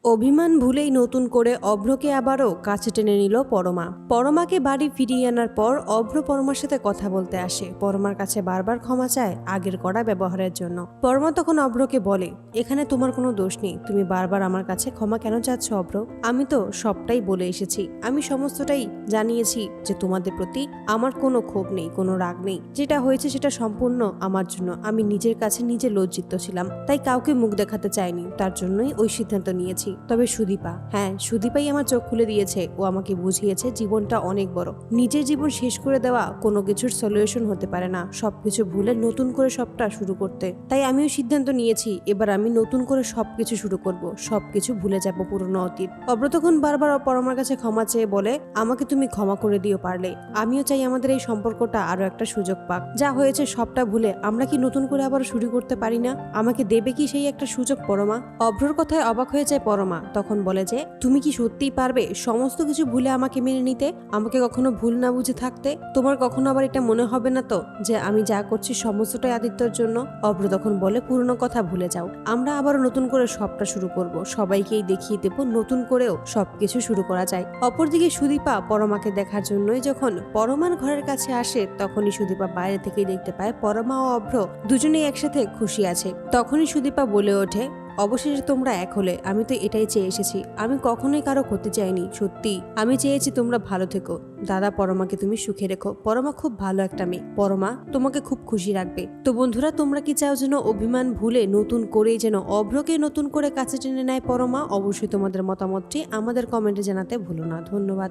অভিমান ভুলেই নতুন করে অভ্রকে আবারও কাছে টেনে নিল পরমা। পরমাকে বাড়ি ফিরিয়ে আনার পর অভ্র পরমার সাথে কথা বলতে আসে। পরমার কাছে বারবার ক্ষমা চায় আগের করা ব্যবহারের জন্য। পরমা তখন অভ্রকে বলে, এখানে তোমার কোনো দোষ নেই, তুমি বারবার আমার কাছে ক্ষমা কেন চাচ্ছ অভ্র? আমি তো সবটাই বলে এসেছি, আমি সমস্তটাই জানিয়েছি যে তোমাদের প্রতি আমার কোনো ক্ষোভ নেই, কোনো রাগ নেই। যেটা হয়েছে সেটা সম্পূর্ণ আমার জন্য, আমি নিজের কাছে নিজে লজ্জিত ছিলাম, তাই কাউকে মুখ দেখাতে চাইনি, তার জন্যই ওই সিদ্ধান্ত নিয়েছি। তবে সুদীপা, হ্যাঁ সুদীপাই আমার চোখ খুলে দিয়েছে, ও আমাকে বুঝিয়েছে জীবনটা অনেক বড়, নিজের জীবন শেষ করে দেওয়া কোনো কিছুর সলিউশন হতে পারে না, সবকিছু ভুলে নতুন করে সবটা শুরু করতে। তাই আমিও সিদ্ধান্ত নিয়েছি, এবার আমি নতুন করে সবকিছু শুরু করব, সবকিছু ভুলে যাব পুরনো অতীত। অভ্র তখন বারবার পরমার কাছে ক্ষমা চেয়ে বলে, আমাকে তুমি ক্ষমা করে দিও পারলে, আমিও চাই আমাদের এই সম্পর্কটা আরো একটা সুযোগ পাক। যা হয়েছে সবটা ভুলে আমরা কি নতুন করে আবার শুরু করতে পারি না? আমাকে দেবে কি সেই একটা সুযোগ পরমা? অভ্রর কথায় অবাক হয়ে যায় পরমা। তখন বলে যে, তুমি কি সত্যিই পারবে সমস্ত কিছু ভুলে আমাকে মেনে নিতে, আমাকে কখনো ভুল না বুঝে থাকতে? তোমার কখনো আবার এটা মনে হবে না তো যে আমি যা করছি সমস্তটাই আদিত্যর জন্য? অভ্র তখন বলে, পুরনো কথা ভুলে যাও, আমরা আবার নতুন করে সবটা শুরু করব, সবাইকেই দেখিয়ে দেব নতুন করেও সবকিছু শুরু করা যায়। অপরদিকে সুদীপা পরমাকে দেখার জন্যই যখন পরমার ঘরের কাছে আসে, তখনই সুদীপা বাইরে থেকেই দেখতে পায় পরমা ও অভ্র দুজনেই একসাথে খুশি আছে। তখনই সুদীপা বলে ওঠে, অবশেষে তোমরা এক হলে, আমি তো এটাই চেয়ে এসেছি, আমি কখনোই কারো ক্ষতি চাইনি, সত্যি আমি চেয়েছি তোমরা ভালো থেকো। দাদা পরমাকে তুমি সুখে রেখো, পরমা খুব ভালো একটা মেয়ে, পরমা তোমাকে খুব খুশি রাখবে। তো বন্ধুরা, তোমরা কি চাও যেন অভিমান ভুলে নতুন করেই যেন অভ্রকে নতুন করে কাছে টেনে নেয় পরমা? অবশ্যই তোমাদের মতামতটি আমাদের কমেন্টে জানাতে ভুলো না। ধন্যবাদ।